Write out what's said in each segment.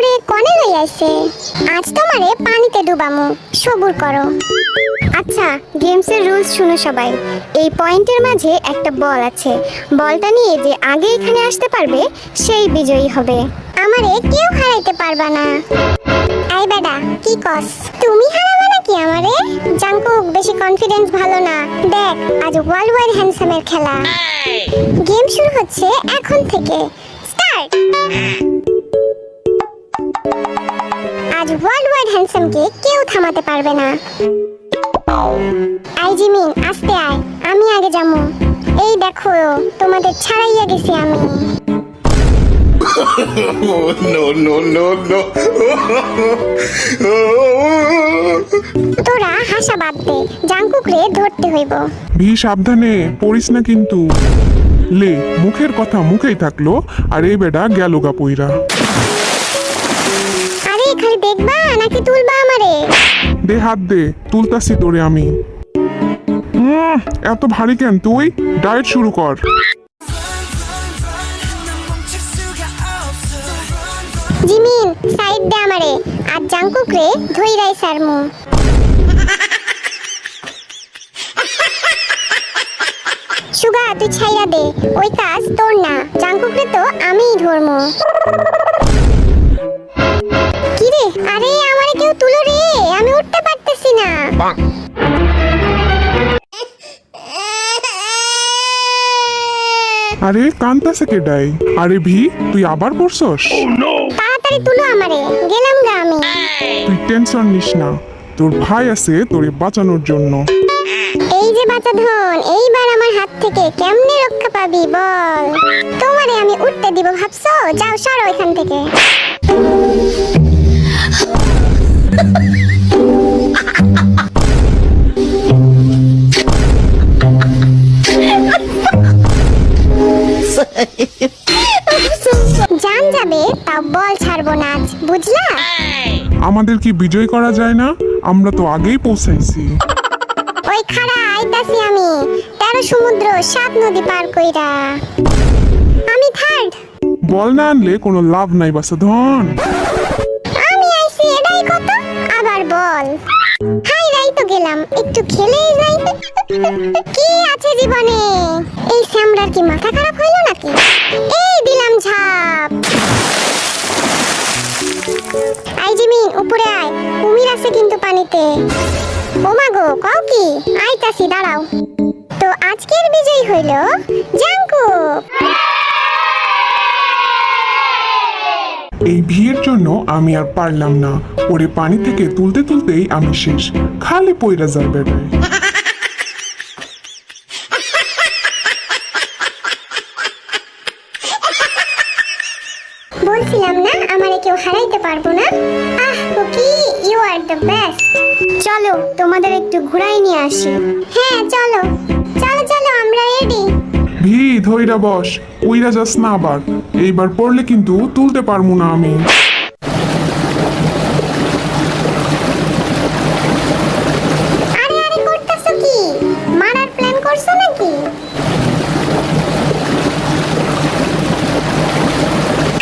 আমারে কনে লই আইছে। আজ তোমারে পানিতে ডুবামু, সবুর করো। আচ্ছা, গেমসের রুলস শুনো সবাই। এই পয়েন্টের মাঝে একটা বল আছে। বলটা নিয়ে যে আগে এখানে আসতে পারবে সেই বিজয়ী হবে। আমারে কেউ হারাইতে পারবা না। এই বেডা, কি কস? তুমি হারাবে নাকি আমারে? জাঙ্কুক, বেশি কনফিডেন্স ভালো না। দেখ, আজ ওয়ার্ল্ড ওয়াইড হ্যান্ডসামের খেলা। গেম শুরু হচ্ছে এখন থেকে। স্টার্ট। আজ ওয়ার্ল্ড ওয়াইড হ্যান্ডসামকে কেউ থামাতে পারবে না। আই জিমিন, আস্তে আয়, আমি আগে যাবো। এই দেখো, তোমাদের ছাড়াইয়া গেছি আমি। No, no, no, no. তোরা হাসা বাদ দে, জাঙ্কুকরে ধরতে হইব। ভি সাবধানে পড়িস না কিন্তু। লে, মুখের কথা মুখেই থাকলো, আর এই বেডা গেল গা পইরা। আরে খালি দেখবা নাকি তুলবা আমারে? দে হাত দে, তুলতাছি তোরে আমি। এত ভারী কেন তুই? ডায়েট শুরু কর। জিমিন, সাইড দে আমারে, আর জাঙ্কুকরে ধইরাই সারমু। সুগা, তুই ছাইরা দে, ওই কাজ তোর না। জাঙ্কুকরে তো আমিই ধরমু। কি রে? আরে আমারে কেউ তুলো রে, আমি উঠতে পারতেছি না। আরে কান্তাছে কে ডাই? আরে ভি, তুই আবার পড়ছস? তাড়াতাড়ি তুলো আমারে, গেলাম গা আমি। তুই টেনশন নিস না, তোর ভাই আছে তোরে বাঁচানোর জন্য। এই যে বাচ্চা ধন, এইবার আমার হাত থেকে কেমনে রক্ষা পাবি বল? তোমারে আমি উঠতে দিব ভাবছো? যাও, সরো এখান থেকে। জান যাবে, তাও বল ছাড়বো না আজ, বুঝলা? আমাদের কি বিজয় করা যায় না? আমরা তো আগেই পৌঁছাইছি। ওই খাড়া আইতাছি আমি, 13 সমুদ্র 7 নদী পার কইরা। আমি থার্ড। বল না আনলে কোনো লাভ নাই বাসা ধন। আমি আইছি, এটাই কত? আবার বল। হাই রাই তো গেলাম, একটু খেলেই যাই। কি আছে জীবনে? এই স্যামরার কি মাথা খারাপ হইলো নাকি? এই দিলাম ঝাপ। আই জিমিন, উপরে আয়, কুমির আছে কিন্তু পানিতে। ওমা গো, কও কি? আইতাছি, দাঁড়াও। তো আজকের বিজয়ী হইল জাঙ্কুক। এই ভিড়ের জন্য আমি আর পারলাম না, ওরে পানি থেকে তুলতে তুলতেই আমি শেষ। খালি পইরা যায় বেটায়। বলছিলাম না আমারে কেউ হারাইতে পারবো না। Ah Cookie, you are the best. চলো, তোমাদের একটু ঘুরাই নিয়ে আসি। হ্যাঁ চলো চলো চলো, আমরা রেডি। ভি ধইরা বস, উইরা যাস না আবার। এইবার পড়লে কিন্তু তুলতে পারবো না আমি। আরে আরে, করতেছো কি? মারার প্ল্যান করছো নাকি?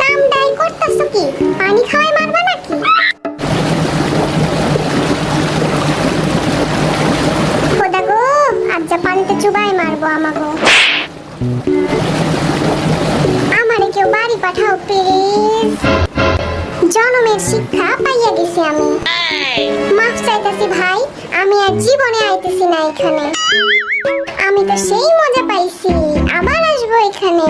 কাম ডাই করতেছো কি? পানি খাওয়াই মারবা নাকি? খোদা গো, আজ যা পানিতে চুবাই মারবো আমাগো। আমারে কেউ বাড়ি পাঠাও প্লিজ। জনমের শিক্ষা পাইয়া গেছি আমি। মাফ চাইতাছি ভাই, আমি আর জীবনে আইতেছি না এখানে। আমি তো সেই মজা পাইছি, আবার আসবো এখানে।